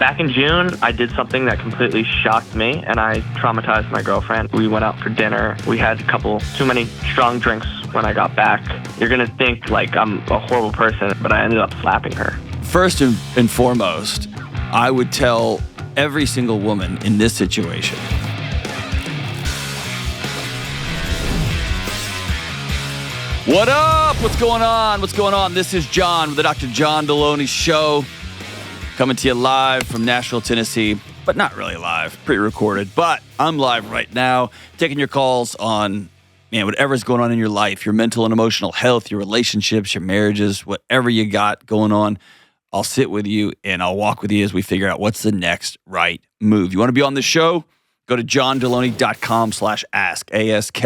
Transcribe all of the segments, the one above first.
Back in June, I did something that completely shocked me, and I traumatized my girlfriend. We went out for dinner. We had a couple too many strong drinks when I got back. You're going to think like I'm a horrible person, but I ended up slapping her. First and foremost, I would tell every single woman in this situation, what up? What's going on? What's going on? This is John with the Dr. John Delony Show, coming to you live from Nashville, Tennessee, but not really live, pre-recorded. But I'm live right now, taking your calls on, whatever's going on in your life, your mental and emotional health, your relationships, your marriages, whatever you got going on. I'll sit with you and I'll walk with you as we figure out what's the next right move. You want to be on the show? Go to johndelony.com/ask, ASK.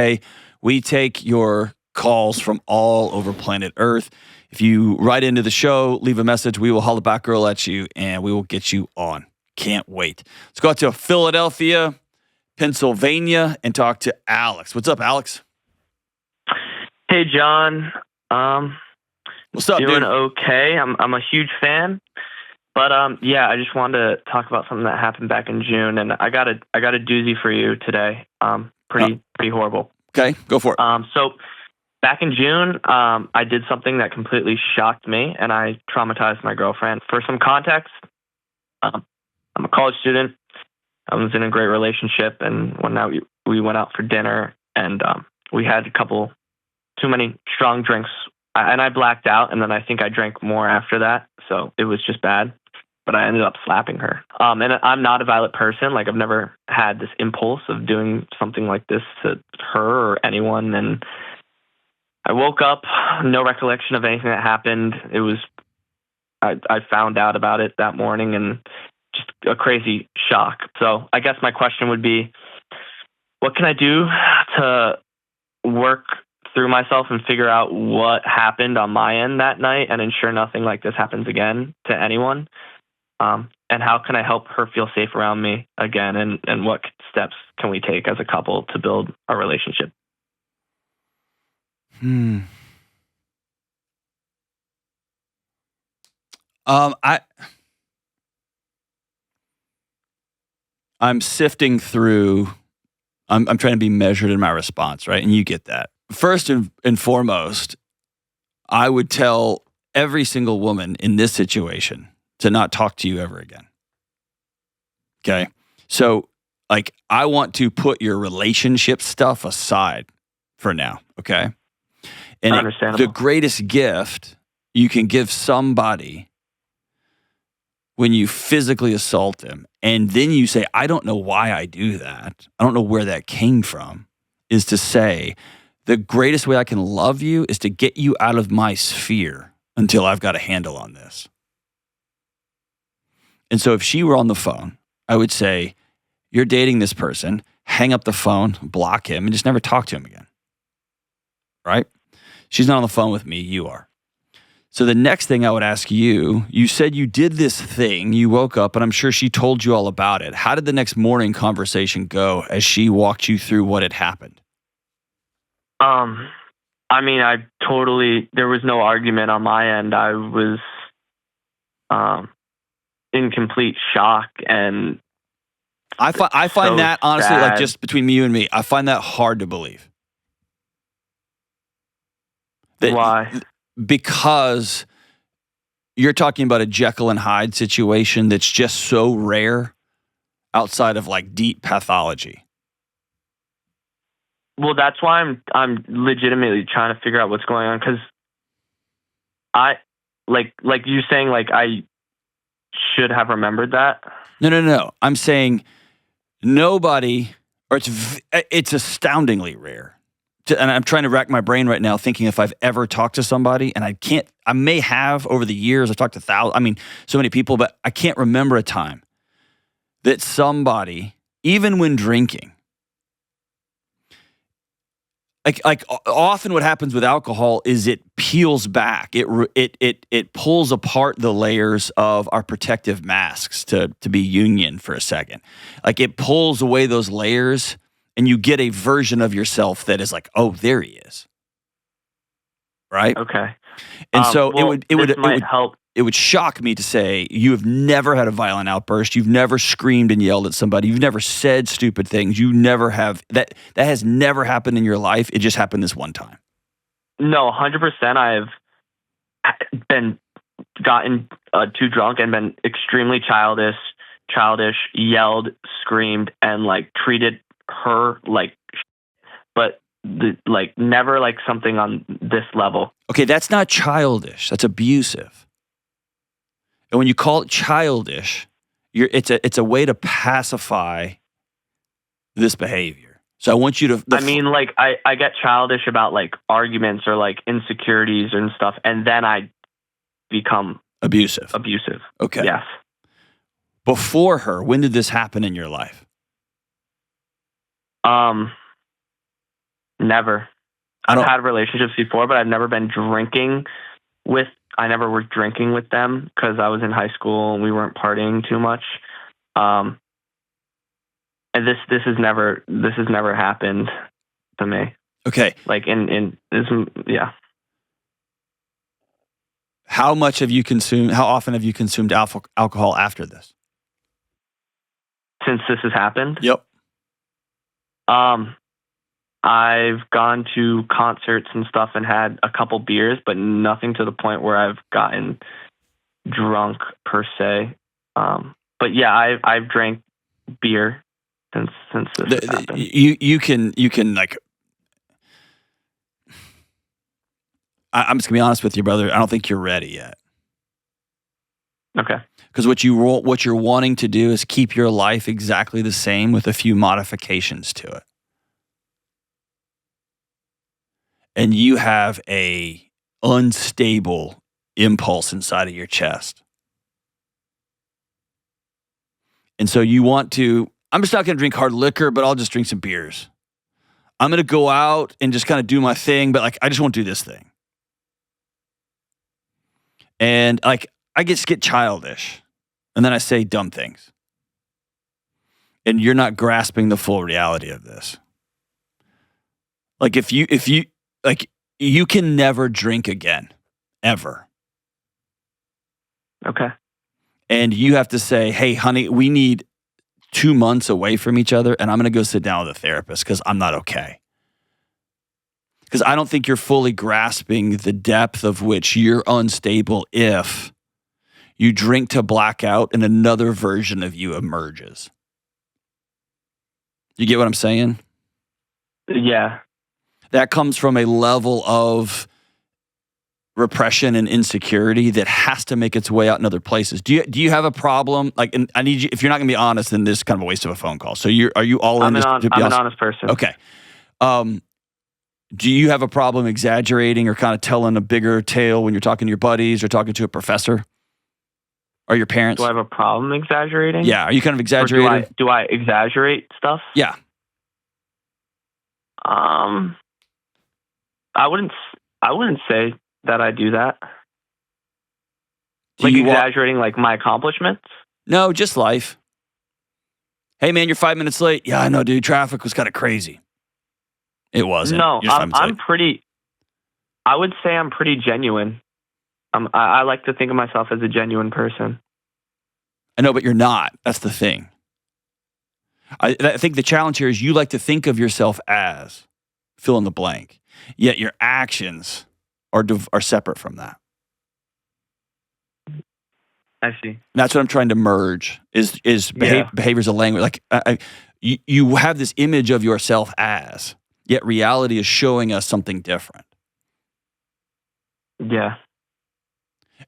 We take your calls from all over planet Earth. If you write into the show, leave a message, we will holler back girl at you and we will get you on. Can't wait. Let's go out to Philadelphia, Pennsylvania, and talk to Alex. What's up, Alex? Hey, John. What's up, doing dude? Okay. I'm a huge fan, but I just wanted to talk about something that happened back in June, and I got a doozy for you today. Pretty horrible. Okay, go for it. So back in June, I did something that completely shocked me, and I traumatized my girlfriend. For some context, I'm a college student. I was in a great relationship, and one night we went out for dinner, and we had a couple too many strong drinks. And I blacked out, and then I think I drank more after that, so it was just bad. But I ended up slapping her. And I'm not a violent person. Like, I've never had this impulse of doing something like this to her or anyone. And I woke up, no recollection of anything that happened. It was, I found out about it that morning, and just a crazy shock. So I guess my question would be, what can I do to work through myself and figure out what happened on my end that night and ensure nothing like this happens again to anyone? And how can I help her feel safe around me again? And what steps can we take as a couple to build our relationship? I'm sifting through. I'm trying to be measured in my response, right? And you get that. First and foremost, I would tell every single woman in this situation to not talk to you ever again. Okay? So, I want to put your relationship stuff aside for now, okay? And Understandable. the greatest gift you can give somebody when you physically assault them, and then you say, I don't know why I do that, I don't know where that came from, is to say, the greatest way I can love you is to get you out of my sphere until I've got a handle on this. And so if she were on the phone, I would say, you're dating this person, hang up the phone, block him, and just never talk to him again. Right? She's not on the phone with me, you are. So the next thing I would ask you, you said you did this thing, you woke up, and I'm sure she told you all about it. How did the next morning conversation go as she walked you through what had happened? There was no argument on my end. I was in complete shock, and I find so that, honestly, sad. like, just between you and me, I find that hard to believe. Why? Because you're talking about a Jekyll and Hyde situation that's just so rare outside of deep pathology. Well, that's why I'm legitimately trying to figure out what's going on, because I like you saying I should have remembered that. No. I'm saying nobody, or it's astoundingly rare. And I'm trying to rack my brain right now thinking if I've ever talked to somebody, and I may have over the years. I've talked to so many people, but I can't remember a time that somebody, even when drinking, like often what happens with alcohol is it peels back. It pulls apart the layers of our protective masks to be union for a second. Like, it pulls away those layers, and you get a version of yourself that is like, oh, there he is. Right? Okay. And so this might help it would shock me to say you have never had a violent outburst. You've never screamed and yelled at somebody. You've never said stupid things. You never have that has never happened in your life. It just happened this one time. No, 100%. I've been gotten too drunk and been extremely childish, yelled, screamed, and like treated her like, but never like something on this level. Okay, that's not childish. That's abusive. And when you call it childish, it's a way to pacify this behavior. So I want you to. I get childish about like arguments or like insecurities and stuff, and then I become abusive. Okay. Yes. Before her, when did this happen in your life? Never. I've had relationships before, but I've never been drinking with. I never was drinking with them because I was in high school and we weren't partying too much. And this has never happened to me. Okay. Like in this, yeah. How much have you consumed? How often have you consumed alcohol after this? Since this has happened? Yep. I've gone to concerts and stuff and had a couple beers, but nothing to the point where I've gotten drunk per se. But yeah, I've drank beer since this has happened. You can like. I'm just gonna be honest with you, brother. I don't think you're ready yet. Okay. Because what you're wanting to do is keep your life exactly the same with a few modifications to it. And you have a unstable impulse inside of your chest. And so you want to, I'm just not going to drink hard liquor, but I'll just drink some beers. I'm going to go out and just kind of do my thing, but like I just won't do this thing. And like I just get childish. And then I say dumb things. And you're not grasping the full reality of this. Like if you like you can never drink again, ever. Okay. And you have to say, hey, honey, we need 2 months away from each other, and I'm going to go sit down with a therapist because I'm not okay. Because I don't think you're fully grasping the depth of which you're unstable if you drink to black out and another version of you emerges. You get what I'm saying? Yeah. That comes from a level of repression and insecurity that has to make its way out in other places. Do you have a problem? Like, and I need you. If you're not going to be honest, then this is kind of a waste of a phone call. So are you all in? I'm an honest person. Okay. Do you have a problem exaggerating or kind of telling a bigger tale when you're talking to your buddies or talking to a professor or your parents? Do I have a problem exaggerating? Yeah. Are you kind of exaggerating? Do I exaggerate stuff? Yeah. I wouldn't say that I do that. Like exaggerating like my accomplishments? No, just life. Hey man, you're 5 minutes late. Yeah, I know, dude. Traffic was kind of crazy. It wasn't. No, I would say I'm pretty genuine. I like to think of myself as a genuine person. I know, but you're not. That's the thing. I think the challenge here is you like to think of yourself as fill in the blank, yet your actions are separate from that. I see. And that's what I'm trying to merge is behaviors of language. Like you have this image of yourself as, yet reality is showing us something different. Yeah.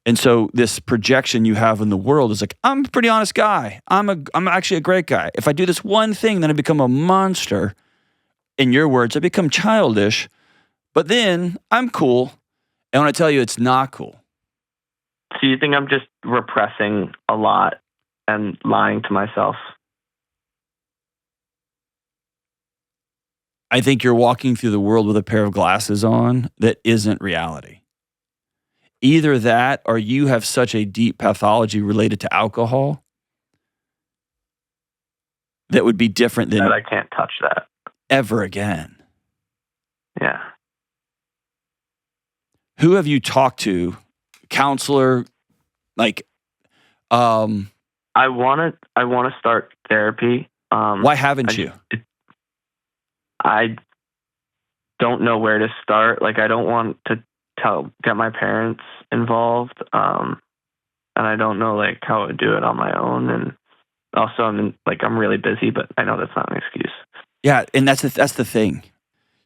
And so this projection you have in the world is like, I'm a pretty honest guy. I'm actually a great guy. If I do this one thing, then I become a monster. In your words, I become childish, but then I'm cool. And when I tell you it's not cool. So you think I'm just repressing a lot and lying to myself? I think you're walking through the world with a pair of glasses on that isn't reality. Either that or you have such a deep pathology related to alcohol that would be different than that I can't touch that ever again. Yeah. Who have you talked to? Counselor, Like, um, I want to start therapy. why haven't you? I don't know where to start. Like, I don't want to get my parents involved. And I don't know like how to do it on my own. And also I'm really busy, but I know that's not an excuse. Yeah. And that's the thing.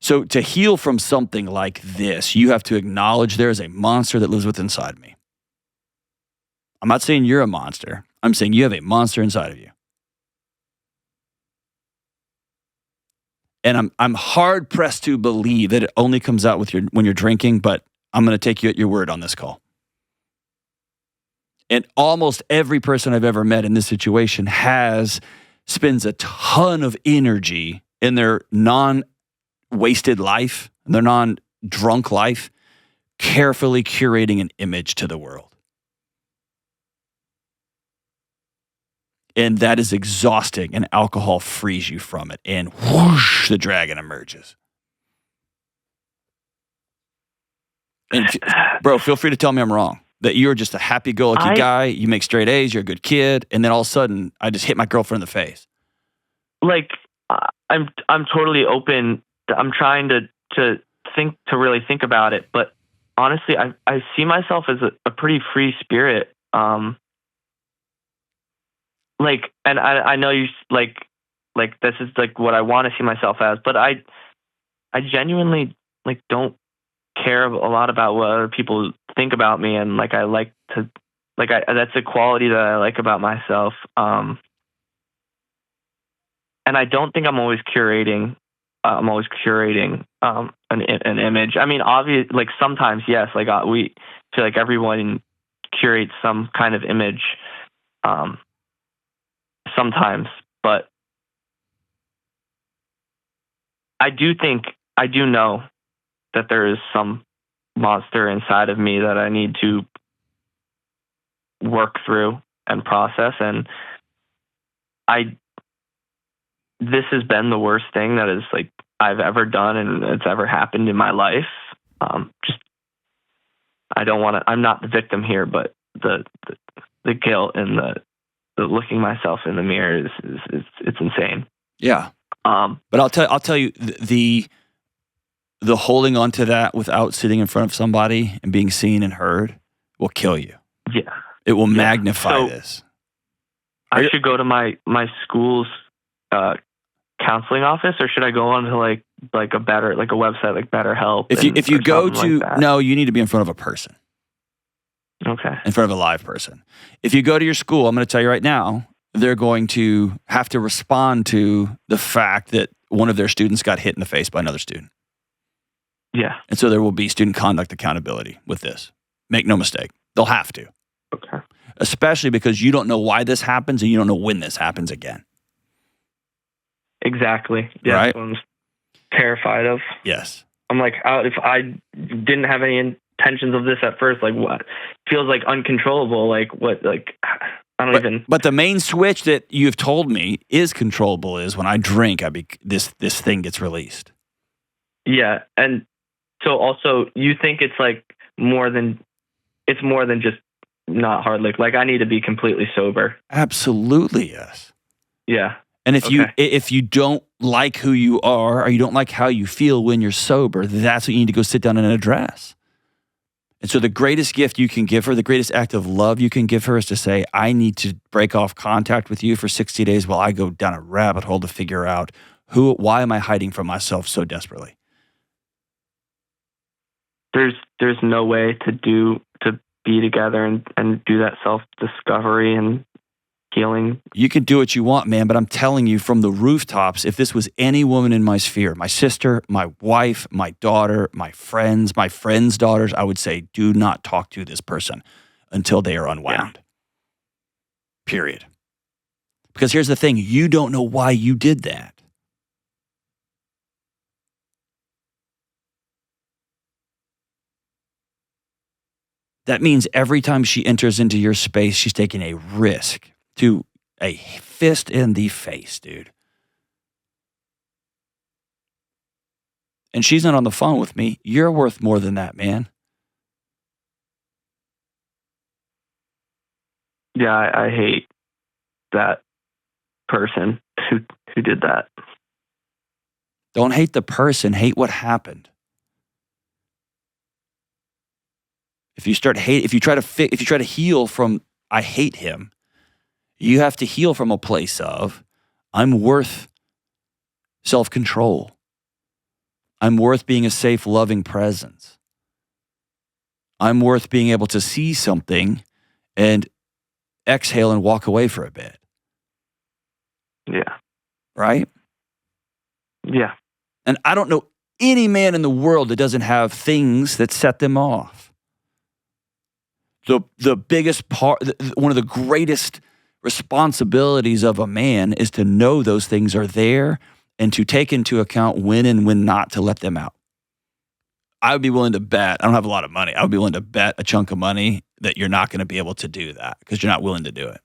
So to heal from something like this, you have to acknowledge there is a monster that lives within inside me. I'm not saying you're a monster. I'm saying you have a monster inside of you. And I'm hard pressed to believe that it only comes out when you're drinking, but I'm going to take you at your word on this call. And almost every person I've ever met in this situation spends a ton of energy in their non-wasted life, their non-drunk life, carefully curating an image to the world. And that is exhausting, and alcohol frees you from it. And whoosh, the dragon emerges. And bro, feel free to tell me I'm wrong. That you're just a happy-go-lucky guy. You make straight A's. You're a good kid. And then all of a sudden, I just hit my girlfriend in the face. Like, I'm totally open. I'm trying to really think about it. But honestly, I see myself as a pretty free spirit. Like, and I know you like this is like what I want to see myself as, but I genuinely like don't care a lot about what other people think about me, and like I like to that's a quality that I like about myself. And I don't think I'm always curating. I'm always curating an image. I mean, obvious like sometimes yes, like we feel like everyone curates some kind of image. Sometimes, but I do know that there is some monster inside of me that I need to work through and process. And this has been the worst thing that is like I've ever done and it's ever happened in my life. I'm not the victim here, but the guilt and the looking myself in the mirror it's insane. Yeah. But I'll tell you the holding on to that without sitting in front of somebody and being seen and heard will kill you. Yeah. It will magnify this. I should go to my school's counseling office, or should I go on to like a website like BetterHelp? If you go to no, you need to be in front of a person. Okay. In front of a live person. If you go to your school, I'm going to tell you right now, they're going to have to respond to the fact that one of their students got hit in the face by another student. Yeah. And so there will be student conduct accountability with this. Make no mistake. They'll have to. Okay. Especially because you don't know why this happens and you don't know when this happens again. Exactly. Yeah, right? That's what I'm terrified of. Yes. I'm like, if I didn't have any intentions of this at first, like what feels like uncontrollable, like what, like I don't even. But the main switch that you've told me is controllable is when I drink, this thing gets released. Yeah, and so also you think it's like more than just not hard liquor. Like I need to be completely sober. Absolutely, yes. Yeah. And if you don't like who you are or you don't like how you feel when you're sober, that's what you need to go sit down and address. And so the greatest gift you can give her, the greatest act of love you can give her is to say, I need to break off contact with you for 60 days while I go down a rabbit hole to figure out why am I hiding from myself so desperately? There's no way to be together and do that self-discovery and healing. You can do what you want, man, but I'm telling you from the rooftops, if this was any woman in my sphere, my sister, my wife, my daughter, my friends' daughters, I would say, do not talk to this person until they are unwound. Yeah. Period. Because here's the thing, you don't know why you did that. That means every time she enters into your space, she's taking a risk to a fist in the face, dude. And she's not on the phone with me. You're worth more than that, man. Yeah, I hate that person who did that. Don't hate the person, hate what happened. If you try to heal from I hate him, you have to heal from a place of I'm worth self-control. I'm worth being a safe, loving presence. I'm worth being able to see something and exhale and walk away for a bit. Yeah. Right? Yeah. And I don't know any man in the world that doesn't have things that set them off. The biggest part, one of the greatest responsibilities of a man is to know those things are there and to take into account when and when not to let them out. I would be willing to bet, I don't have a lot of money, I would be willing to bet a chunk of money that you're not going to be able to do that because you're not willing to do it.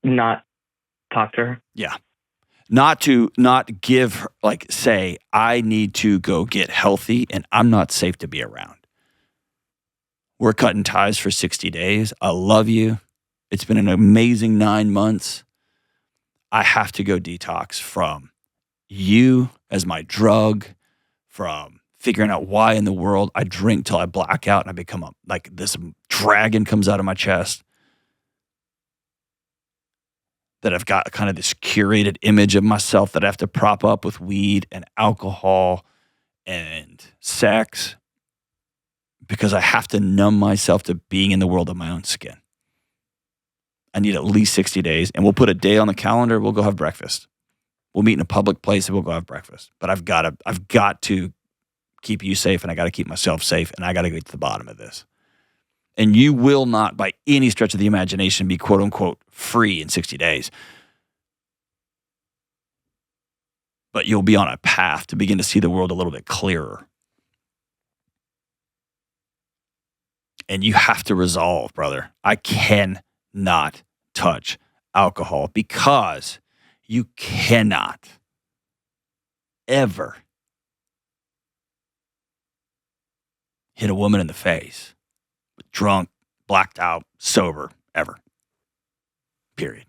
Not talk to her? Yeah. Not give her, like, say, I need to go get healthy and I'm not safe to be around. We're cutting ties for 60 days. I love you. It's been an amazing 9 months. I have to go detox from you as my drug, from figuring out why in the world I drink till I black out and I become like this dragon comes out of my chest. That I've got kind of this curated image of myself that I have to prop up with weed and alcohol and sex because I have to numb myself to being in the world of my own skin. I need at least 60 days, and we'll put a day on the calendar. We'll go have breakfast. We'll meet in a public place and we'll go have breakfast. But I've got to keep you safe, and I got to keep myself safe, and I got to get to the bottom of this. And you will not, by any stretch of the imagination, be quote unquote free in 60 days. But you'll be on a path to begin to see the world a little bit clearer. And you have to resolve, brother. I cannot touch alcohol because you cannot ever hit a woman in the face. Drunk, blacked out, sober, ever. Period.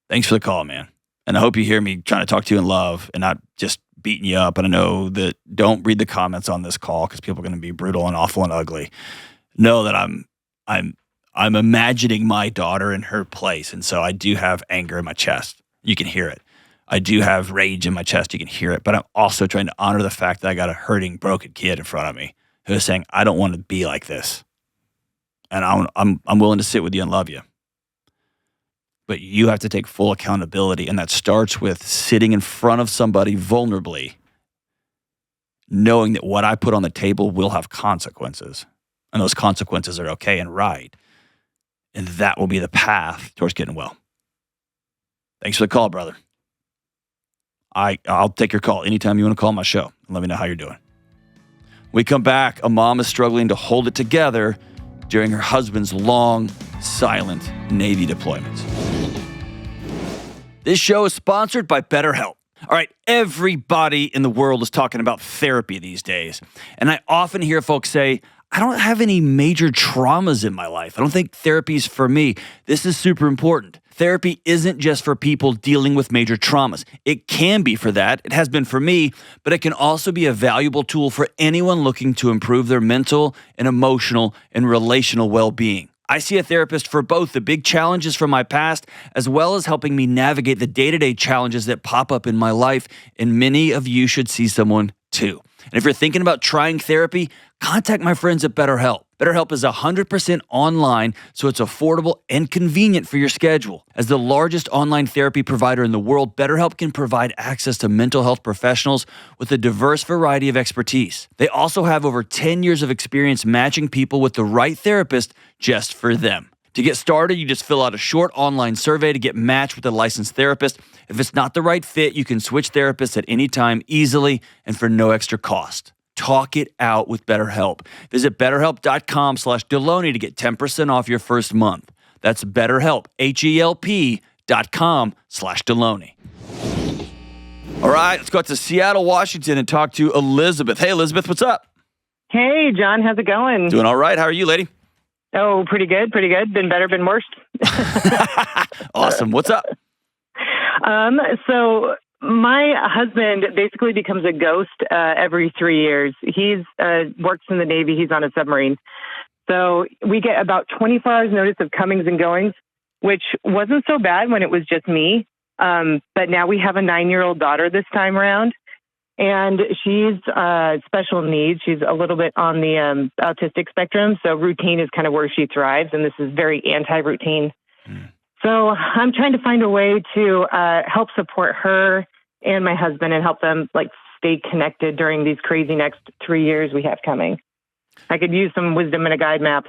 Thanks for the call, man. And I hope you hear me trying to talk to you in love and not just beating you up. And I know that don't read the comments on this call because people are going to be brutal and awful and ugly. Know that I'm imagining my daughter in her place. And so I do have anger in my chest. You can hear it. I do have rage in my chest. You can hear it. But I'm also trying to honor the fact that I got a hurting, broken kid in front of me who is saying, I don't want to be like this. And I'm willing to sit with you and love you. But you have to take full accountability. And that starts with sitting in front of somebody vulnerably, knowing that what I put on the table will have consequences. And those consequences are okay and right. And that will be the path towards getting well. Thanks for the call, brother. I'll take your call anytime you want to call my show and let me know how you're doing. We come back, a mom is struggling to hold it together during her husband's long, silent Navy deployments. This show is sponsored by BetterHelp. All right, everybody in the world is talking about therapy these days. And I often hear folks say, I don't have any major traumas in my life. I don't think therapy is for me. This is super important. Therapy isn't just for people dealing with major traumas. It can be for that. It has been for me, but it can also be a valuable tool for anyone looking to improve their mental and emotional and relational well-being. I see a therapist for both the big challenges from my past as well as helping me navigate the day-to-day challenges that pop up in my life, and many of you should see someone too. And if you're thinking about trying therapy, contact my friends at BetterHelp. BetterHelp is 100% online, so it's affordable and convenient for your schedule. As the largest online therapy provider in the world, BetterHelp can provide access to mental health professionals with a diverse variety of expertise. They also have over 10 years of experience matching people with the right therapist just for them. To get started, you just fill out a short online survey to get matched with a licensed therapist. If it's not the right fit, you can switch therapists at any time easily and for no extra cost. Talk it out with BetterHelp. Visit BetterHelp.com/Delony to get 10% off your first month. That's BetterHelp, HELP.com/Delony. All right, let's go out to Seattle, Washington and talk to Elizabeth. Hey, Elizabeth, what's up? Hey, John, how's it going? Doing all right. How are you, lady? Oh, pretty good. Been better, been worse. Awesome. What's up? So my husband basically becomes a ghost every 3 years. He's works in the Navy. He's on a submarine. So we get about 24 hours notice of comings and goings, which wasn't so bad when it was just me. But now we have a 9-year-old daughter this time around. And she's special needs. She's a little bit on the autistic spectrum. So routine is kind of where she thrives. And this is very anti-routine. So I'm trying to find a way to help support her and my husband and help them like stay connected during these crazy next 3 years we have coming. I could use some wisdom and a guide map.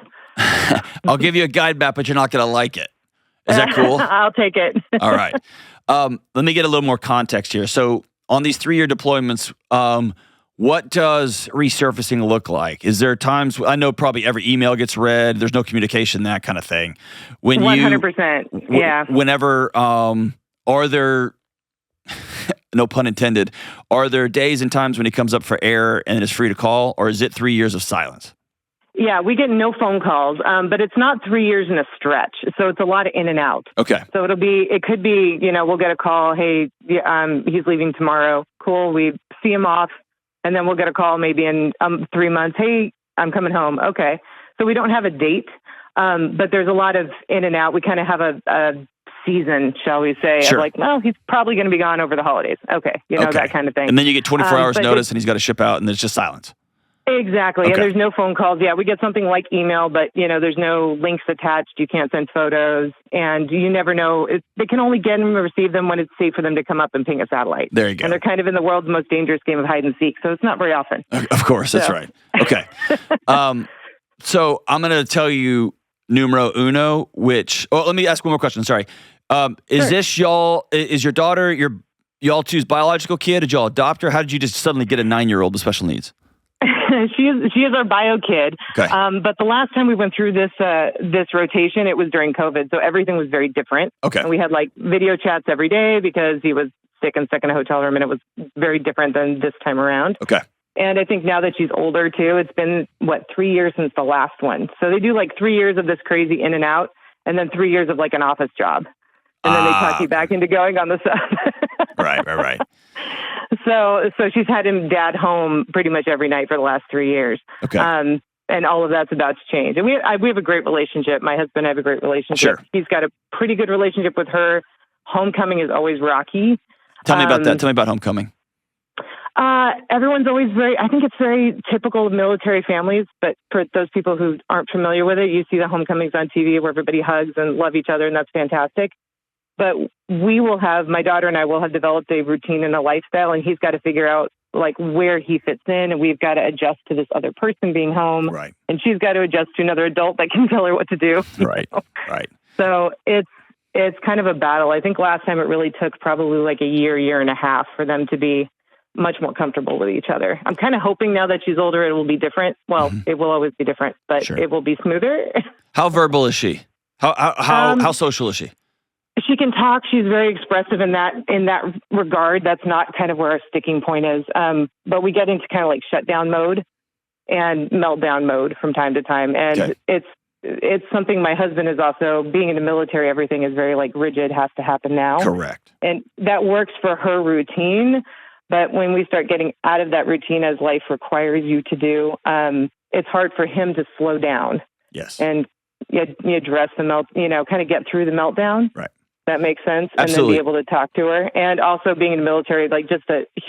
I'll give you a guide map, but you're not going to like it. Is that cool? I'll take it. All right. Let me get a little more context here. So on these 3-year deployments, what does resurfacing look like? Is there times, I know probably every email gets read, there's no communication, that kind of thing. 100%. Yeah. Whenever, are there, no pun intended, are there days and times when he comes up for air and is free to call, or is it 3 years of silence? Yeah, we get no phone calls, but it's not 3 years in a stretch. So it's a lot of in and out. Okay. So it could be, we'll get a call. Hey, he's leaving tomorrow. Cool. We see him off. And then we'll get a call maybe in 3 months. Hey, I'm coming home. Okay. So we don't have a date, but there's a lot of in and out. We kind of have a season, shall we say, Sure. of like, well, he's probably going to be gone over the holidays. Okay. That kind of thing. And then you get 24 hours notice and he's got to ship out and there's just silence. Exactly. Okay. And there's no phone calls. Yeah, we get something like email, but there's no links attached. You can't send photos, and you never know. They can only get them and receive them when it's safe for them to come up and ping a satellite. There you go. And they're kind of in the world's most dangerous game of hide and seek, so it's not very often. Of course, that's right. Okay. So I'm going to tell you numero uno, let me ask one more question. Sorry. Is this is your daughter, y'all two's biological kid? Did y'all adopt her? How did you just suddenly get a 9-year-old with special needs? She is our bio kid. Okay. But the last time we went through this rotation, it was during COVID, so everything was very different. Okay. And we had like video chats every day because he was sick and stuck in a hotel room, and it was very different than this time around. Okay. And I think now that she's older too, it's been 3 years since the last one. So they do like 3 years of this crazy in and out, and then 3 years of like an office job, and then they talk you back into going on the sub. Right. So she's had him dad home pretty much every night for the last 3 years. Okay. And all of that's about to change. And we have a great relationship. My husband and I have a great relationship. Sure. He's got a pretty good relationship with her. Homecoming is always rocky. Tell me about that. Tell me about homecoming. Everyone's always I think it's very typical of military families, but for those people who aren't familiar with it, you see the homecomings on TV where everybody hugs and love each other, and that's fantastic. But my daughter and I will have developed a routine and a lifestyle, and he's got to figure out like where he fits in, and we've got to adjust to this other person being home. Right. And she's got to adjust to another adult that can tell her what to do. Right. So it's kind of a battle. I think last time it really took probably like a year and a half for them to be much more comfortable with each other. I'm kind of hoping now that she's older, it will be different. Well, It will always be different, but It will be smoother. How verbal is she? How social is she? She can talk. She's very expressive in that regard. That's not kind of where our sticking point is. But we get into kind of like shutdown mode and meltdown mode from time to time. And it's something my husband is also, being in the military, everything is very like rigid, has to happen now. Correct. And that works for her routine. But when we start getting out of that routine as life requires you to do, it's hard for him to slow down. Yes. And you address the kind of get through the meltdown. Right. That makes sense. Absolutely. And then be able to talk to her. And also being in the military, like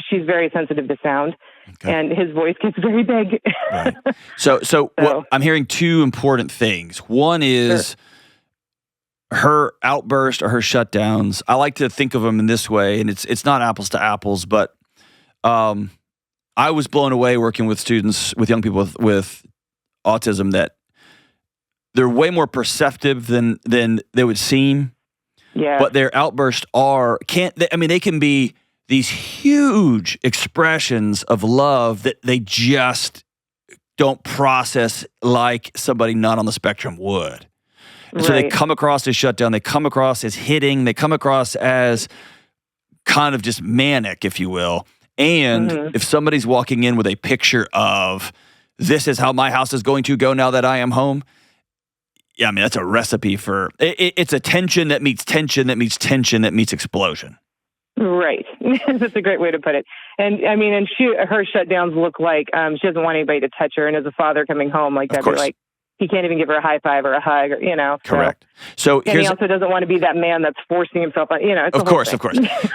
she's very sensitive to sound. Okay. And his voice gets very big. Right. So what, I'm hearing two important things. One is her outburst or her shutdowns. I like to think of them in this way, and it's not apples to apples, but I was blown away working with students, with young people with autism, that they're way more perceptive than they would seem. Yeah. But their outbursts they can be these huge expressions of love that they just don't process like somebody not on the spectrum would. And so they come across as shutdown, they come across as hitting, they come across as kind of just manic, if you will. And if somebody's walking in with a picture of, this is how my house is going to go now that I am home, yeah, I mean, that's a recipe for, it's a tension that meets tension that meets tension that meets explosion. Right. That's a great way to put it. And I mean, and her shutdowns look like she doesn't want anybody to touch her. And as a father coming home, like, that'd be like, he can't even give her a high five or a hug, or, Correct. So and he also doesn't want to be that man that's forcing himself on, it's of course.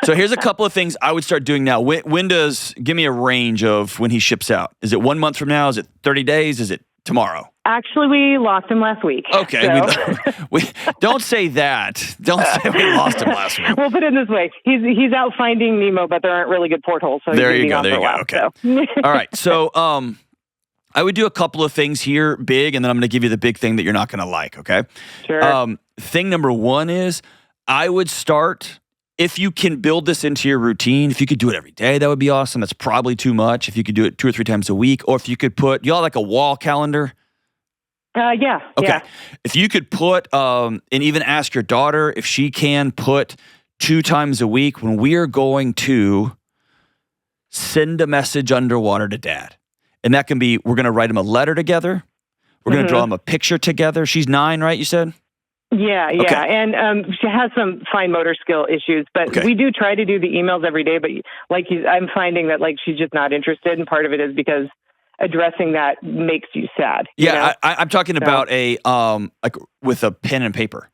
So here's a couple of things I would start doing now. Give me a range of when he ships out. Is it 1 month from now? Is it 30 days? Is it tomorrow? Actually, we lost him last week. Okay. So. We don't say that. Don't say we lost him last week. We'll put it this way. He's out finding Nemo, but there aren't really good portholes. So there you go. Okay. So. All right. So I would do a couple of things here big, and then I'm going to give you the big thing that you're not going to like, okay? Sure. Thing number one is I would start, if you can build this into your routine, if you could do it every day, that would be awesome. That's probably too much. If you could do it 2 or 3 times a week, or if you could put, y'all like a wall calendar? Yeah. Okay. Yeah. If you could put, and even ask your daughter if she can put 2 times a week when we are going to send a message underwater to Dad. And that can be, we're going to write him a letter together. We're going to draw him a picture together. She's 9, right, you said? Yeah. Okay. And she has some fine motor skill issues, but we do try to do the emails every day. But I'm finding that she's just not interested. And part of it is because addressing that makes you sad. Yeah, I'm talking about a like with a pen and paper.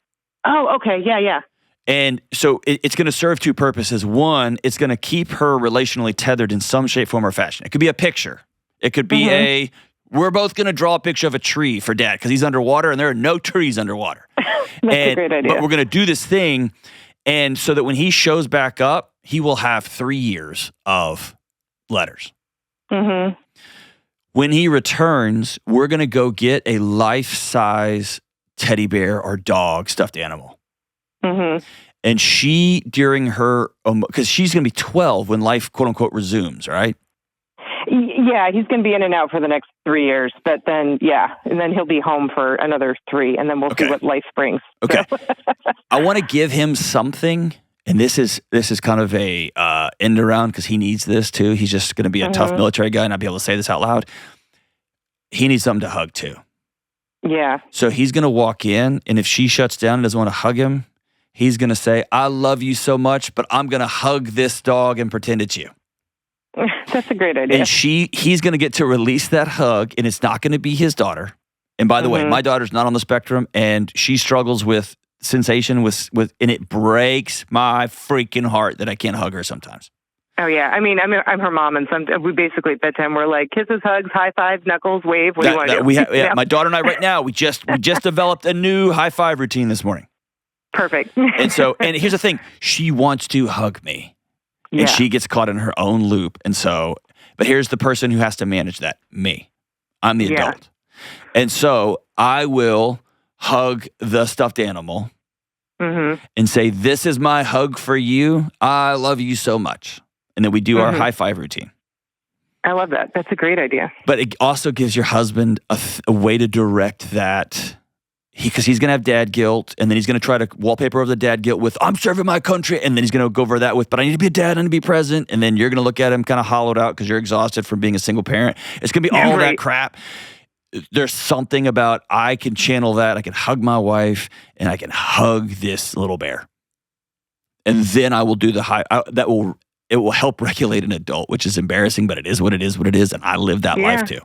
Oh, okay. Yeah. And so it's going to serve 2 purposes. One, it's going to keep her relationally tethered in some shape, form, or fashion. It could be a picture. It could be we're both going to draw a picture of a tree for Dad because he's underwater and there are no trees underwater. That's a great idea. But we're going to do this thing, and so that when he shows back up, he will have 3 years of letters. Mm-hmm. When he returns, we're going to go get a life-size teddy bear or dog stuffed animal. Mm-hmm. And she, during her, because she's going to be 12 when life, quote unquote, resumes, right? Yeah, he's going to be in and out for the next 3 years, but then, and then he'll be home for another 3, and then we'll see what life brings. Okay. So. I want to give him something, and this is kind of a end around because he needs this too. He's just going to be a tough military guy and not be able to say this out loud. He needs something to hug too. Yeah. So he's going to walk in, and if she shuts down and doesn't want to hug him, he's going to say, "I love you so much, but I'm going to hug this dog and pretend it's you." That's a great idea. And he's going to get to release that hug, and it's not going to be his daughter. And by the way, my daughter's not on the spectrum, and she struggles with sensation with, and it breaks my freaking heart that I can't hug her sometimes. Oh yeah, I mean, I'm her mom, and we basically at bedtime we're like kisses, hugs, high fives, knuckles, wave. What do you want to do? My daughter and I right now we just developed a new high five routine this morning. Perfect. And here's the thing: she wants to hug me. And she gets caught in her own loop. And so, but here's the person who has to manage that. Me. I'm the adult. And so I will hug the stuffed animal and say, "This is my hug for you. I love you so much." And then we do our high five routine. I love that. That's a great idea. But it also gives your husband a way to direct that. Because he's going to have dad guilt, and then he's going to try to wallpaper over the dad guilt with, "I'm serving my country," and then he's going to go over that with, "But I need to be a dad, I need to be present," and then you're going to look at him kind of hollowed out because you're exhausted from being a single parent. It's going to be all that crap. There's something about, I can channel that, I can hug my wife, and I can hug this little bear. And then I will do the it will help regulate an adult, which is embarrassing, but it is what it is, and I live that life too.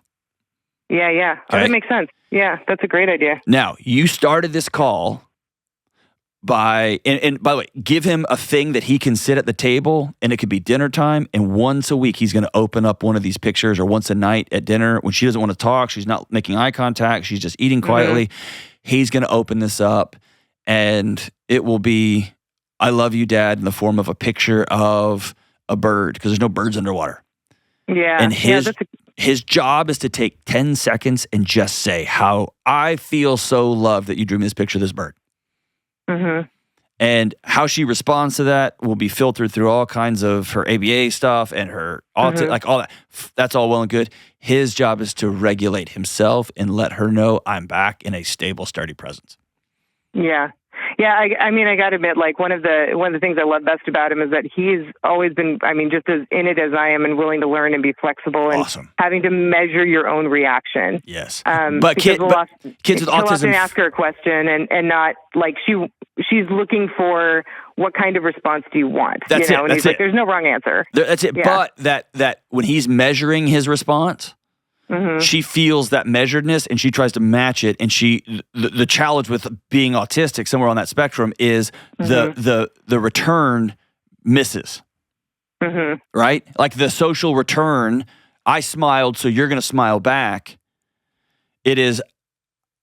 Yeah. Okay? Oh, that makes sense. Yeah, that's a great idea. Now, you started this call by, and by the way, give him a thing that he can sit at the table, and it could be dinner time, and once a week he's going to open up one of these pictures, or once a night at dinner when she doesn't want to talk, she's not making eye contact, she's just eating quietly. He's going to open this up, and it will be, "I love you, Dad," in the form of a picture of a bird, because there's no birds underwater. Yeah. And his job is to take 10 seconds and just say, "How I feel so loved that you drew me this picture of this bird." And how she responds to that will be filtered through all kinds of her ABA stuff and her like all that. That's all well and good. His job is to regulate himself and let her know, "I'm back in a stable, sturdy presence." Yeah. Yeah, I mean, I got to admit, like one of the things I love best about him is that he's always been, I mean, just as in it as I am and willing to learn and be flexible and having to measure your own reaction. Yes. But kids with autism, he'll often ask her a question and not like she's looking for what kind of response do you want? That's you know? it. And he's like, there's no wrong answer. That's it. Yeah. But that when he's measuring his response, she feels that measuredness and she tries to match it. And the challenge with being autistic somewhere on that spectrum is the return misses. Right? Like the social return, I smiled, so you're going to smile back. It is,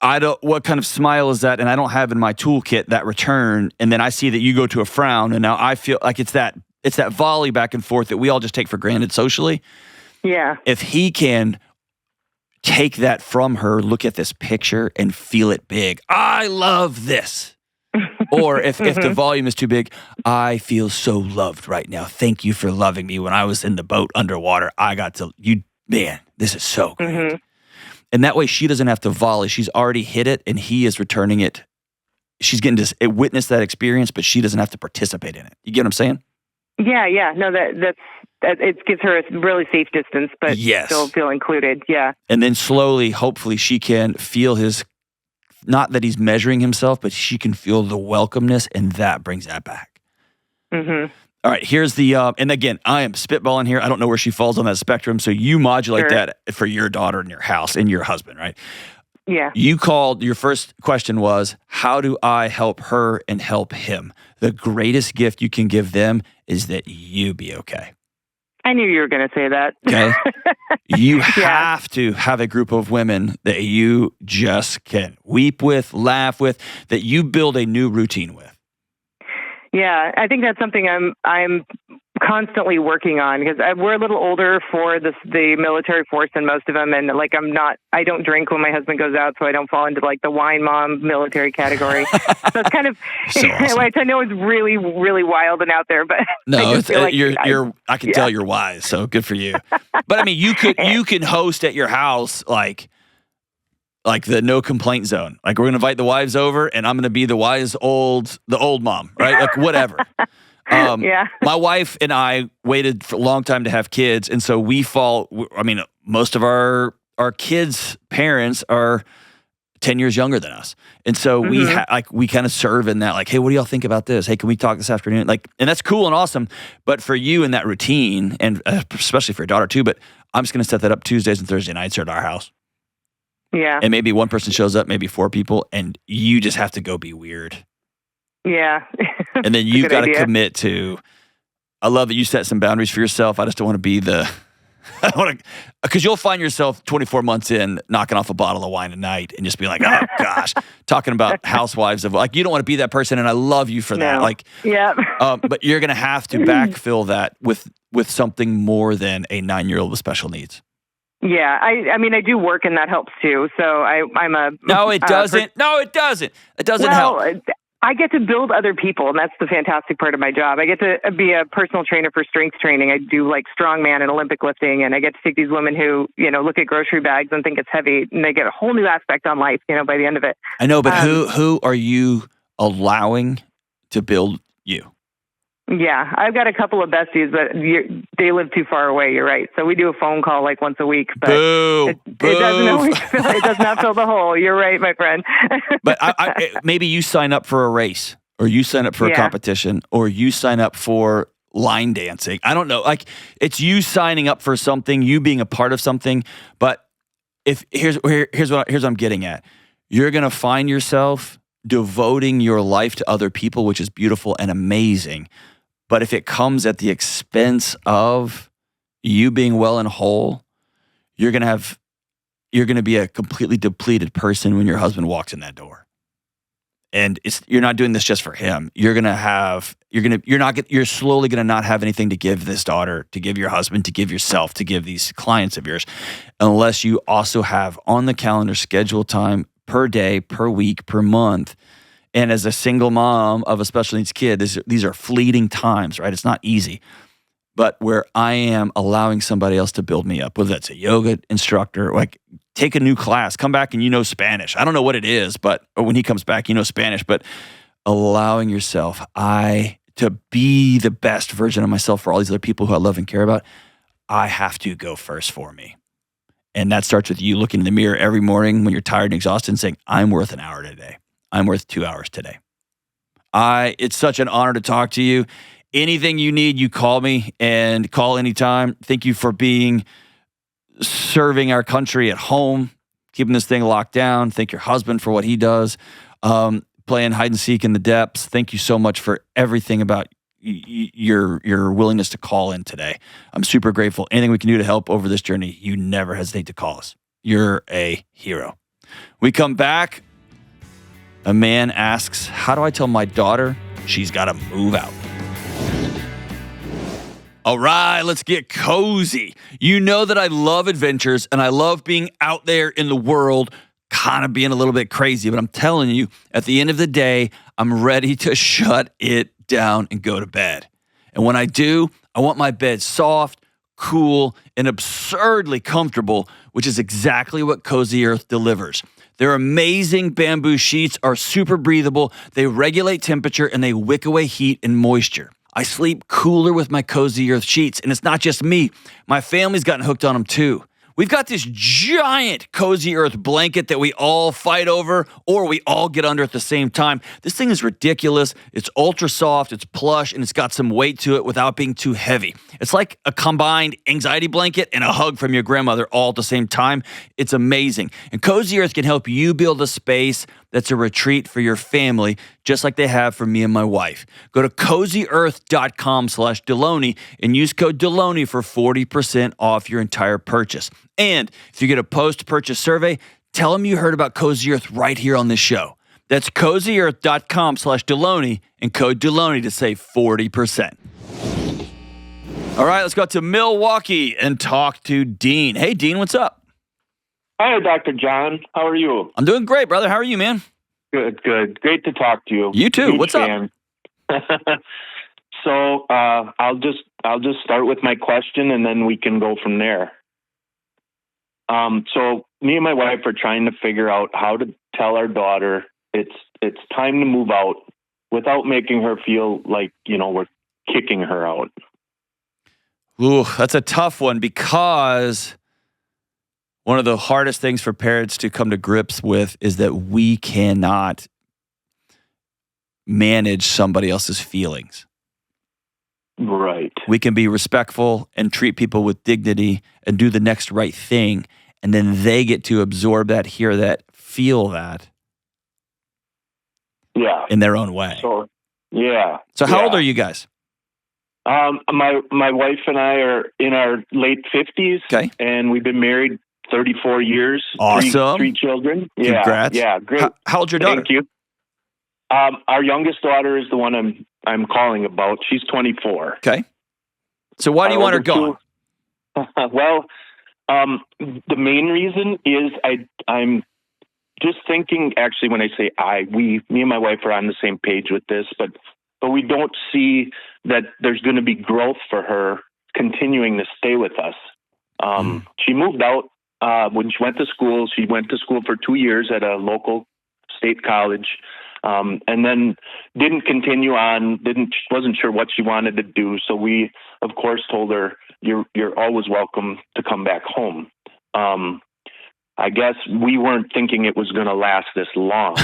what kind of smile is that? And I don't have in my toolkit that return. And then I see that you go to a frown, and now I feel like it's that volley back and forth that we all just take for granted socially. Yeah. If he can take that from her, look at this picture and feel it big. I love this. Or if the volume is too big, I feel so loved right now. Thank you for loving me when I was in the boat underwater. I got to, man, this is so great. And that way she doesn't have to volley. She's already hit it and he is returning it. She's getting to witness that experience, but she doesn't have to participate in it. You get what I'm saying? Yeah. No, that's it gives her a really safe distance, but still feel included. Yeah. And then slowly, hopefully she can feel his, not that he's measuring himself, but she can feel the welcomeness, and that brings that back. All right, here's the, and again, I am spitballing here. I don't know where she falls on that spectrum. So you modulate that for your daughter in your house and your husband, right? Yeah. You called, your first question was, how do I help her and help him? The greatest gift you can give them is that you be okay. I knew you were going to say that. Okay. You have to have a group of women that you just can weep with, laugh with, that you build a new routine with. Yeah, I think that's something I'm constantly working on, because we're a little older for the military force than most of them, and like I don't drink when my husband goes out, so I don't fall into like the wine mom military category. So it's kind of, so awesome. Which I know is really, really wild and out there, but no, I can tell you're wise, so good for you. But I mean, you can host at your house like the no complaint zone. Like, we're going to invite the wives over and I'm going to be the old mom, right? Like, whatever. My wife and I waited for a long time to have kids. And so most of our kids' parents are 10 years younger than us. And so we kind of serve in that, like, hey, what do y'all think about this? Hey, can we talk this afternoon? Like, and that's cool and awesome. But for you in that routine, and especially for your daughter too, but I'm just going to set that up Tuesdays and Thursday nights at our house. Yeah. And maybe one person shows up, maybe 4 people, and you just have to go be weird. Yeah. And then you've got to commit to, I love that you set some boundaries for yourself. I just don't want to be because you'll find yourself 24 months in knocking off a bottle of wine a night and just be like, oh gosh, talking about housewives of, like, you don't want to be that person, and I love you for that. Like, but you're going to have to backfill that with something more than a 9-year-old with special needs. Yeah, I mean, I do work, and that helps too. So I'm a... No, it doesn't. It doesn't help. I get to build other people, and that's the fantastic part of my job. I get to be a personal trainer for strength training. I do like strongman and Olympic lifting, and I get to take these women who, look at grocery bags and think it's heavy, and they get a whole new aspect on life, by the end of it. I know, but who are you allowing to build you? Yeah, I've got a couple of besties, but they live too far away. You're right. So we do a phone call like once a week, but it doesn't always it does not fill the hole. You're right, my friend. But maybe you sign up for a race, or you sign up for a competition, or you sign up for line dancing. I don't know. Like, it's you signing up for something, you being a part of something. But here's what I'm getting at. You're gonna find yourself devoting your life to other people, which is beautiful and amazing. But if it comes at the expense of you being well and whole, you're going to be a completely depleted person when your husband walks in that door. And you're not doing this just for him. You're slowly going to not have anything to give this daughter, to give your husband, to give yourself, to give these clients of yours, unless you also have on the calendar scheduled time per day, per week, per month. And as a single mom of a special needs kid, these are fleeting times, right? It's not easy. But where I am allowing somebody else to build me up, whether that's a yoga instructor, like take a new class, come back and Spanish. I don't know what it is, or when he comes back, Spanish, but allowing yourself, to be the best version of myself for all these other people who I love and care about, I have to go first for me. And that starts with you looking in the mirror every morning when you're tired and exhausted and saying, I'm worth an hour today. I'm worth 2 hours today. It's such an honor to talk to you. Anything you need, you call me, and call anytime. Thank you for serving our country at home, keeping this thing locked down. Thank your husband for what he does. Playing hide and seek in the depths. Thank you so much for everything about your willingness to call in today. I'm super grateful. Anything we can do to help over this journey, you never hesitate to call us. You're a hero. We come back. A man asks, how do I tell my daughter she's got to move out? All right, let's get cozy. You know that I love adventures and I love being out there in the world, kind of being a little bit crazy, but I'm telling you, at the end of the day, I'm ready to shut it down and go to bed. And when I do, I want my bed soft, cool, and absurdly comfortable, which is exactly what Cozy Earth delivers. Their amazing bamboo sheets are super breathable, they regulate temperature, and they wick away heat and moisture. I sleep cooler with my Cozy Earth sheets, and it's not just me. My family's gotten hooked on them too. We've got this giant Cozy Earth blanket that we all fight over, or we all get under at the same time. This thing is ridiculous. It's ultra soft, it's plush, and it's got some weight to it without being too heavy. It's like a combined anxiety blanket and a hug from your grandmother all at the same time. It's amazing. And Cozy Earth can help you build a space that's a retreat for your family, just like they have for me and my wife. Go to cozyearth.com/Delony and use code Delony for 40% off your entire purchase. And if you get a post-purchase survey, tell them you heard about Cozy Earth right here on this show. That's cozyearth.com/Delony and code Delony to save 40%. All right, let's go to Milwaukee and talk to Dean. Hey, Dean, what's up? Hi, Dr. John. How are you? I'm doing great, brother. How are you, man? Good, good. Great to talk to you. You too. Huge What's fan. Up? So I'll just start with my question, and then we can go from there. So me and my wife are trying to figure out how to tell our daughter it's time to move out without making her feel like, we're kicking her out. Ooh, that's a tough one, because one of the hardest things for parents to come to grips with is that we cannot manage somebody else's feelings. Right. We can be respectful and treat people with dignity and do the next right thing, and then they get to absorb that, hear that, feel that. Yeah. In their own way. So, yeah. So how old are you guys? My wife and I are in our late 50s. Okay. And we've been married 34 years. Awesome. Three children. Yeah. Congrats. Yeah, great. How old's your daughter? Thank you. Our youngest daughter is the one I'm calling about. She's 24. Okay. So why do you want her gone? Well, the main reason is I'm just thinking, actually, when I say me and my wife are on the same page with this, but we don't see that there's going to be growth for her continuing to stay with us. She moved out when she went to school. She went to school for 2 years at a local state college, and then didn't continue on. Wasn't sure what she wanted to do. So we, of course, told her, "You're always welcome to come back home." I guess we weren't thinking it was going to last this long.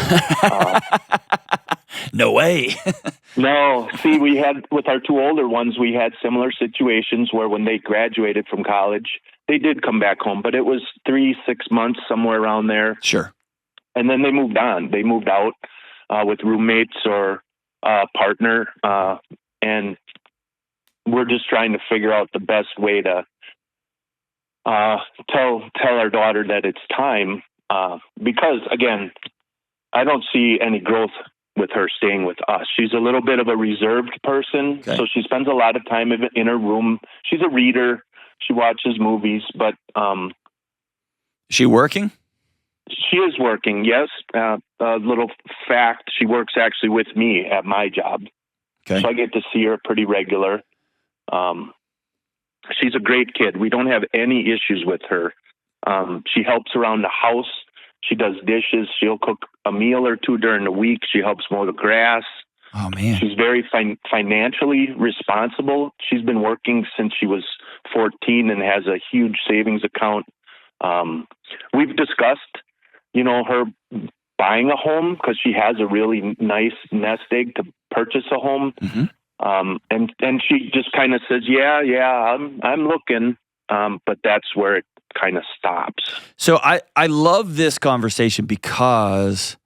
No way. No. See, we had, with our two older ones, we had similar situations where when they graduated from college, they did come back home, but it was 3-6 months, somewhere around there. Sure. And then they moved on. They moved out with roommates or partner. And we're just trying to figure out the best way to tell our daughter that it's time. Because, again, I don't see any growth with her staying with us. She's a little bit of a reserved person, okay. So she spends a lot of time in her room. She's a reader. She watches movies, but... Is she working? She is working, yes. A little fact, she works actually with me at my job. Okay. So I get to see her pretty regular. She's a great kid. We don't have any issues with her. She helps around the house. She does dishes. She'll cook a meal or two during the week. She helps mow the grass. Oh, man. She's very financially responsible. She's been working since she was 14 and has a huge savings account. We've discussed, her buying a home because she has a really nice nest egg to purchase a home. Mm-hmm. And she just kind of says, yeah, I'm looking. But that's where it kind of stops. So I love this conversation because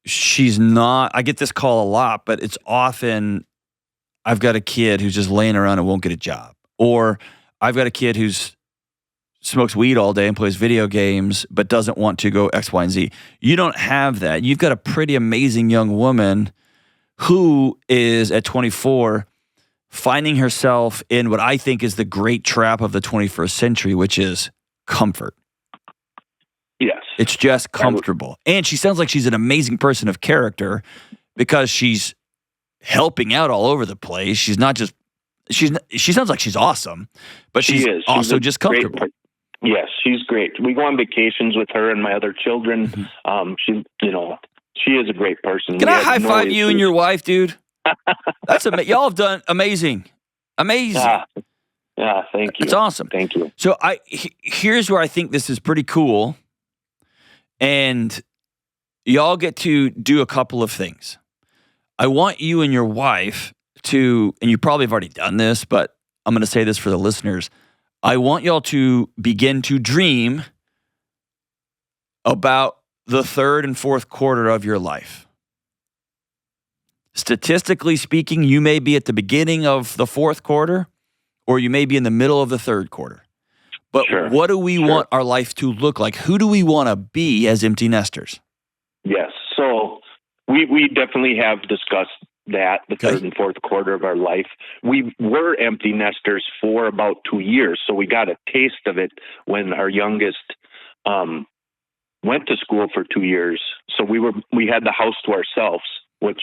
she's not, I get this call a lot, but it's often, I've got a kid who's just laying around and won't get a job. Or I've got a kid who's smokes weed all day and plays video games, but doesn't want to go X, Y, and Z. You don't have that. You've got a pretty amazing young woman who is at 24 finding herself in what I think is the great trap of the 21st century, which is comfort. Yes. It's just comfortable. And she sounds like she's an amazing person of character because she's helping out all over the place. She's not just, she sounds like she's awesome, but she's also just comfortable. Yes, she's great. We go on vacations with her and my other children. She is a great person. Can I high five you and your wife, dude? That's y'all have done amazing. Yeah, thank you. It's awesome. Thank you. So here's where I think this is pretty cool. And y'all get to do a couple of things. I want you and your wife to, and you probably have already done this, but I'm going to say this for the listeners. I want y'all to begin to dream about the third and fourth quarter of your life. Statistically speaking, you may be at the beginning of the fourth quarter or you may be in the middle of the third quarter. But what do we want our life to look like? Who do we want to be as empty nesters? Yes. So we definitely have discussed that, the third and fourth quarter of our life. We were empty nesters for about 2 years. So we got a taste of it when our youngest went to school for 2 years. So we had the house to ourselves, which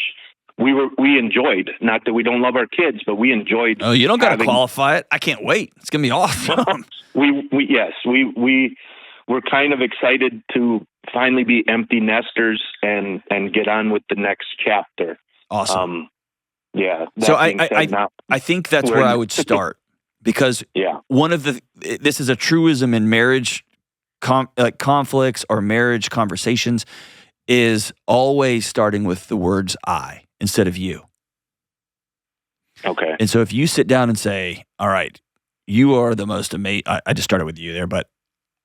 we enjoyed. Not that we don't love our kids, but we enjoyed. Oh, you don't got to qualify it. I can't wait. It's gonna be awesome. we were kind of excited to finally be empty nesters and get on with the next chapter. Awesome. So I think that's where I would start because one of this is a truism in marriage conflicts or marriage conversations is always starting with the words I instead of you. Okay. And so if you sit down and say, all right, you are the most amazing, I just started with you there, but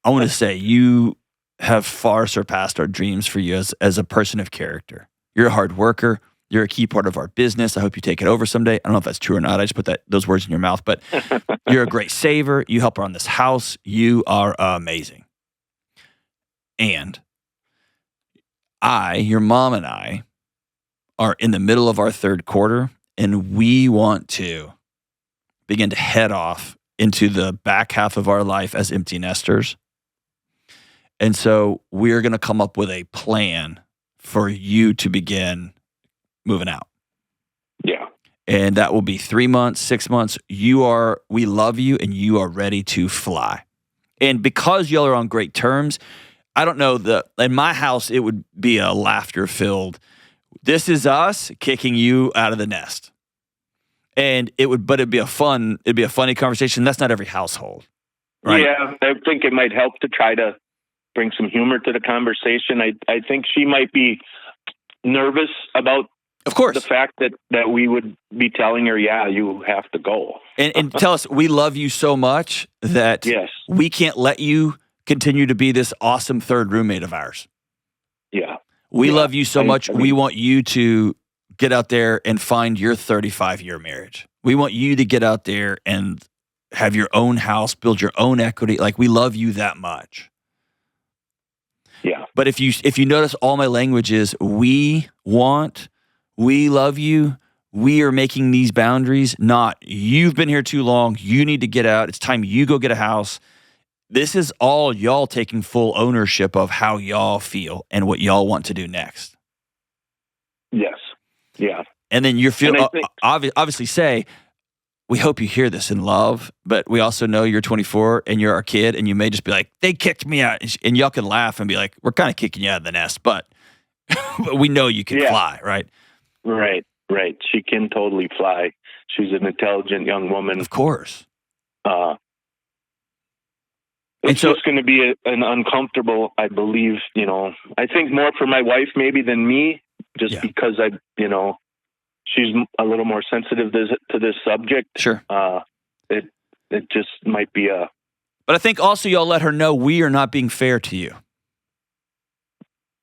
I want to say you have far surpassed our dreams for you as a person of character. You're a hard worker. You're a key part of our business. I hope you take it over someday. I don't know if that's true or not. I just put those words in your mouth, but you're a great saver. You help run this house. You are amazing. And your mom and I are in the middle of our third quarter, and we want to begin to head off into the back half of our life as empty nesters. And so we're going to come up with a plan for you to begin moving out. Yeah. And that will be 3 months, 6 months. We love you and you are ready to fly. And because y'all are on great terms, I don't know, in my house, it would be a laughter-filled, this is us kicking you out of the nest. And it'd be a funny conversation. That's not every household, right? Yeah, I think it might help to try to bring some humor to the conversation. I think she might be nervous about the fact that we would be telling her, yeah, you have to go. And tell us, we love you so much that we can't let you continue to be this awesome third roommate of ours. Yeah. We love you so much. We want you to get out there and find your 35-year marriage. We want you to get out there and have your own house, build your own equity. Like, we love you that much. Yeah. But if you notice, all my language is we love you. We are making these boundaries, not you've been here too long. You need to get out. It's time you go get a house. This is all y'all taking full ownership of how y'all feel and what y'all want to do next. Yes. Yeah. And then you feel obviously say, we hope you hear this in love, but we also know you're 24 and you're our kid, and you may just be like, they kicked me out. And y'all can laugh and be like, we're kind of kicking you out of the nest, but, but we know you can fly, right? Right. She can totally fly. She's an intelligent young woman. Of course. It's just going to be an uncomfortable, I believe, I think more for my wife maybe than me, just because she's a little more sensitive to this subject. Sure. It just might be But I think also y'all let her know we are not being fair to you.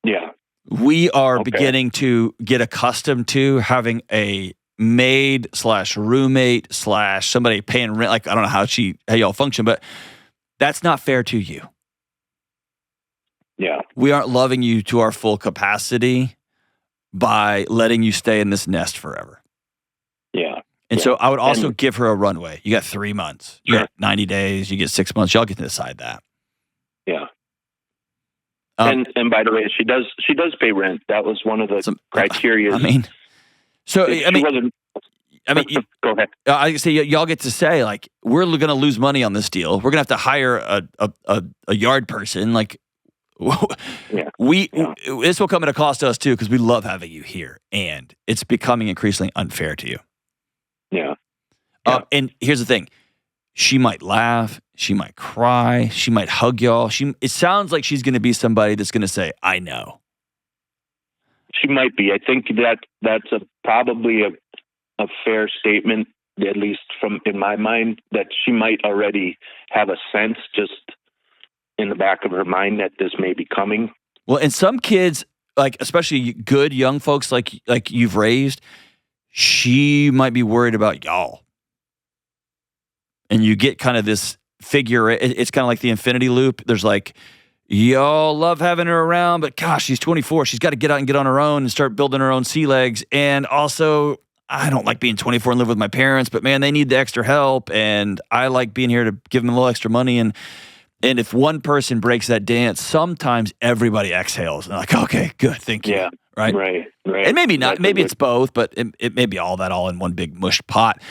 Yeah. We are beginning to get accustomed to having a maid / roommate / somebody paying rent. Like, I don't know how y'all function, but that's not fair to you. Yeah. We aren't loving you to our full capacity by letting you stay in this nest forever. Yeah. And so I would also give her a runway. You got 3 months. You got 90 days. You get 6 months. Y'all get to decide that. Yeah. And by the way, she does pay rent. That was one of the criteria. Go ahead. I say y'all get to say, like, we're going to lose money on this deal. We're going to have to hire a yard person. Like, this will come at a cost to us too, because we love having you here, and it's becoming increasingly unfair to you. Yeah. And here's the thing: she might laugh, she might cry, she might hug y'all. It sounds like she's going to be somebody that's going to say, "I know." She might be. I think that's probably a fair statement, at least in my mind, that she might already have a sense just in the back of her mind that this may be coming. Well, and some kids, like especially good young folks like you've raised, she might be worried about y'all. And you get kind of this figure. It's kind of like the infinity loop. There's like, y'all love having her around, but gosh, she's 24. She's got to get out and get on her own and start building her own sea legs. And also, I don't like being 24 and live with my parents, but man, they need the extra help. And I like being here to give them a little extra money. And if one person breaks that dance, sometimes everybody exhales. And they're like, okay, good, thank you. Yeah, right. And maybe not. Maybe it's both, but it may be all that all in one big mushed pot.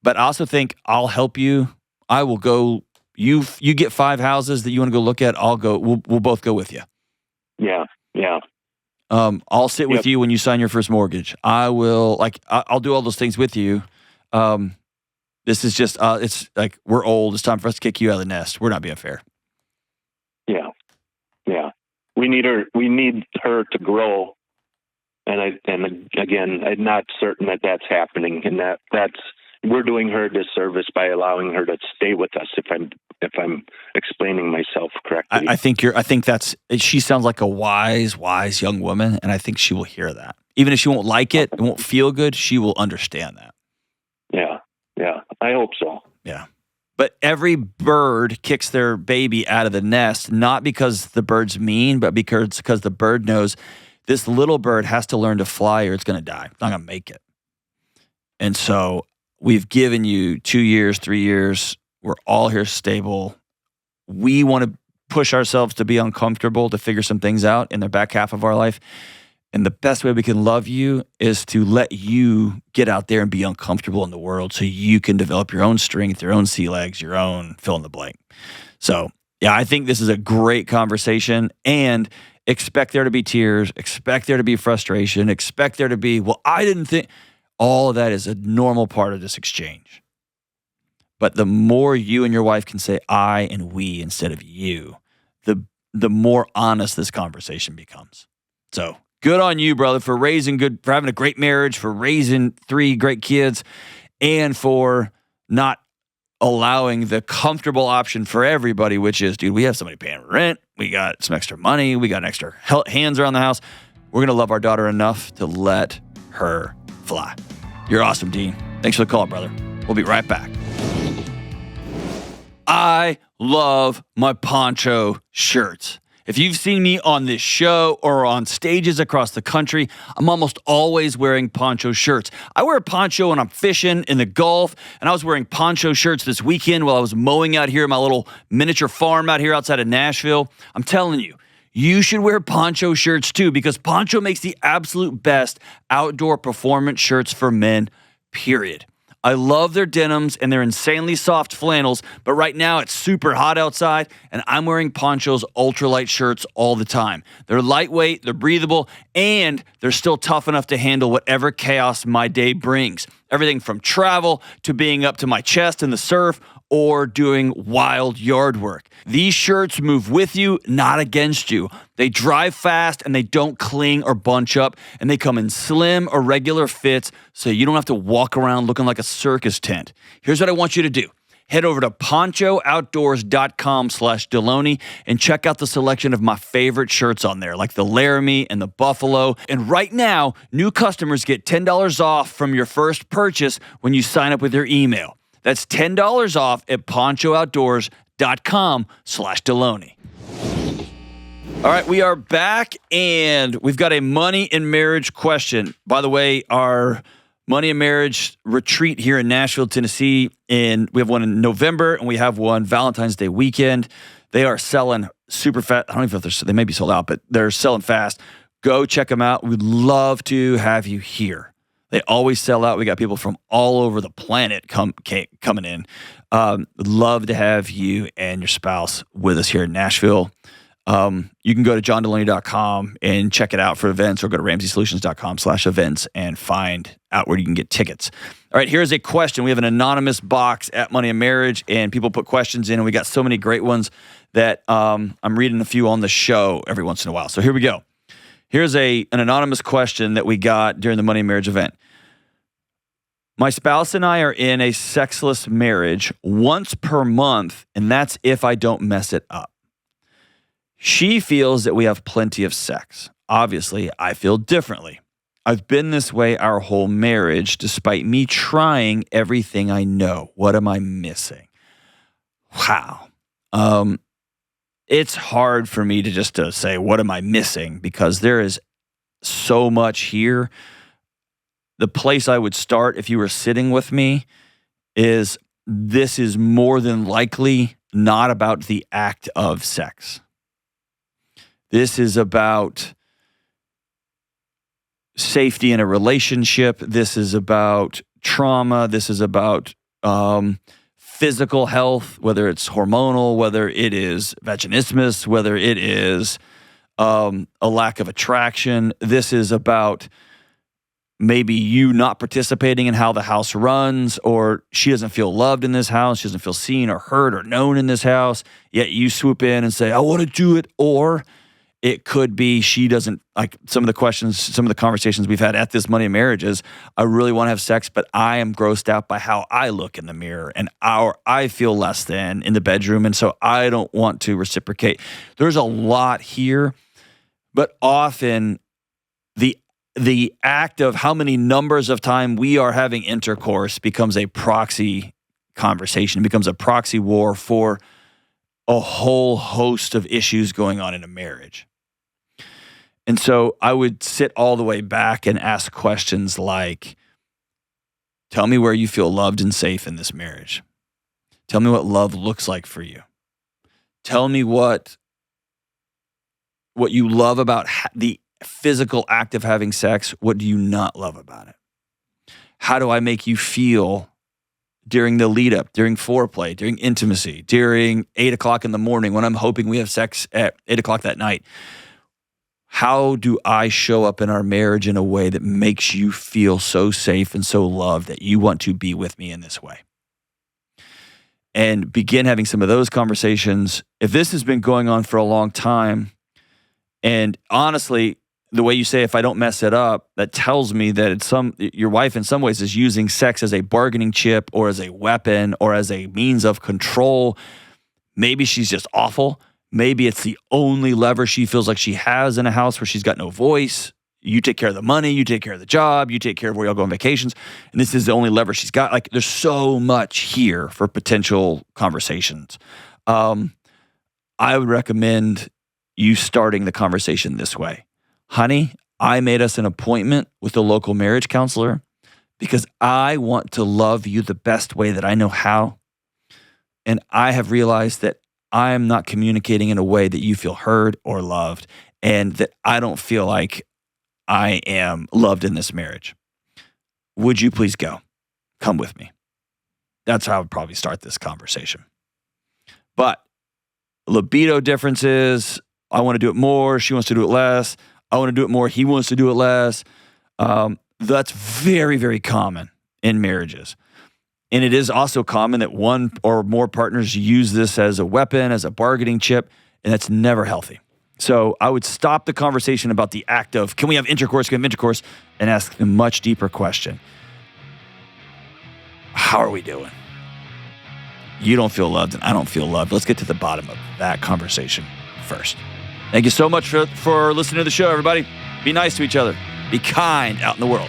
But I also think I'll help you. I will go. You get 5 houses that you want to go look at. I'll go. We'll both go with you. Yeah. I'll sit with you when you sign your first mortgage. I will. I'll do all those things with you. This is just. It's like we're old. It's time for us to kick you out of the nest. We're not being fair. Yeah. We need her to grow. And again, I'm not certain that that's happening, and that's we're doing her a disservice by allowing her to stay with us. If I'm explaining myself correctly, I think she sounds like a wise young woman, and I think she will hear that. Even if she won't like it won't feel good, she will understand that. Yeah. I hope so. Yeah. But every bird kicks their baby out of the nest, not because the bird's mean, but because the bird knows this little bird has to learn to fly or it's going to die. It's not going to make it. And so we've given you 2 years, 3 years. We're all here stable. We want to push ourselves to be uncomfortable, to figure some things out in the back half of our life. And the best way we can love you is to let you get out there and be uncomfortable in the world so you can develop your own strength, your own sea legs, your own fill in the blank. So, yeah, I think this is a great conversation, and expect there to be tears, expect there to be frustration, expect there to be, well, I didn't think. All of that is a normal part of this exchange. But the more you and your wife can say I and we instead of you, the more honest this conversation becomes. So good on you, brother, for having a great marriage, for raising 3 great kids, and for not allowing the comfortable option for everybody, which is, dude, we have somebody paying rent, we got some extra money, we got an extra hands around the house. We're going to love our daughter enough to let her fly. You're awesome, Dean. Thanks for the call, brother. We'll be right back. I love my Poncho shirts. If you've seen me on this show or on stages across the country, I'm almost always wearing Poncho shirts. I wear a poncho when I'm fishing in the Gulf, and I was wearing Poncho shirts this weekend while I was mowing out here at my little miniature farm out here outside of Nashville. I'm telling you, you should wear Poncho shirts too, because Poncho makes the absolute best outdoor performance shirts for men, period. I love their denims and their insanely soft flannels, but right now it's super hot outside and I'm wearing Poncho's ultralight shirts all the time. They're lightweight, they're breathable, and they're still tough enough to handle whatever chaos my day brings. Everything from travel to being up to my chest in the surf or doing wild yard work. These shirts move with you, not against you. They dry fast and they don't cling or bunch up, and they come in slim or regular fits so you don't have to walk around looking like a circus tent. Here's what I want you to do. Head over to ponchooutdoors.com/Delony and check out the selection of my favorite shirts on there, like the Laramie and the Buffalo. And right now, new customers get $10 off from your first purchase when you sign up with your email. That's $10 off at ponchooutdoors.com/Delony. All right, we are back, and we've got a money and marriage question. By the way, our money and marriage retreat here in Nashville, Tennessee, and we have one in November, and we have one Valentine's Day weekend. They are selling super fast. I don't even know if they may be sold out, but they're selling fast. Go check them out. We'd love to have you here. They always sell out. We got people from all over the planet coming in. Love to have you and your spouse with us here in Nashville. You can go to johndelony.com and check it out for events, or go to ramseysolutions.com/events and find out where you can get tickets. All right, here's a question. We have an anonymous box at Money and Marriage, and people put questions in, and we got so many great ones that I'm reading a few on the show every once in a while. So here we go. Here's an anonymous question that we got during the Money and Marriage event. My spouse and I are in a sexless marriage once per month, and that's if I don't mess it up. She feels that we have plenty of sex. Obviously, I feel differently. I've been this way our whole marriage, despite me trying everything I know. What am I missing? Wow. It's hard for me to say, what am I missing? Because there is so much here. The place I would start if you were sitting with me is this is more than likely not about the act of sex. This is about safety in a relationship. This is about trauma. This is about physical health, whether it's hormonal, whether it is vaginismus, whether it is a lack of attraction. This is about maybe you not participating in how the house runs, or she doesn't feel loved in this house. She doesn't feel seen or heard or known in this house, yet you swoop in and say, I want to do it. Or it could be she doesn't, like some of the questions, some of the conversations we've had at this Money and Marriage is, I really want to have sex, but I am grossed out by how I look in the mirror, and I feel less than in the bedroom, and so I don't want to reciprocate. There's a lot here, but often the act of how many numbers of time we are having intercourse becomes a proxy conversation, becomes a proxy war for a whole host of issues going on in a marriage. And so I would sit all the way back and ask questions like, tell me where you feel loved and safe in this marriage. Tell me what love looks like for you. Tell me what you love about the physical act of having sex. What do you not love about it? How do I make you feel during the lead up, during foreplay, during intimacy, during 8 o'clock in the morning when I'm hoping we have sex at 8 o'clock that night? How do I show up in our marriage in a way that makes you feel so safe and so loved that you want to be with me in this way? And begin having some of those conversations. If this has been going on for a long time, and honestly, the way you say, if I don't mess it up, that tells me that your wife in some ways is using sex as a bargaining chip or as a weapon or as a means of control. Maybe she's just awful. Maybe it's the only lever she feels like she has in a house where she's got no voice. You take care of the money, you take care of the job, you take care of where y'all go on vacations, and this is the only lever she's got. Like, there's so much here for potential conversations. I would recommend you starting the conversation this way. Honey, I made us an appointment with a local marriage counselor because I want to love you the best way that I know how. And I have realized that I am not communicating in a way that you feel heard or loved, and that I don't feel like I am loved in this marriage. Would you please go? come with me. That's how I would probably start this conversation. But libido differences, I want to do it more, she wants to do it less. I want to do it more, he wants to do it less. That's very, very common in marriages. And it is also common that one or more partners use this as a weapon, as a bargaining chip, and that's never healthy. So I would stop the conversation about the act of, can we have intercourse, and ask a much deeper question. How are we doing? You don't feel loved and I don't feel loved. Let's get to the bottom of that conversation first. Thank you so much for listening to the show, everybody. Be nice to each other. Be kind out in the world.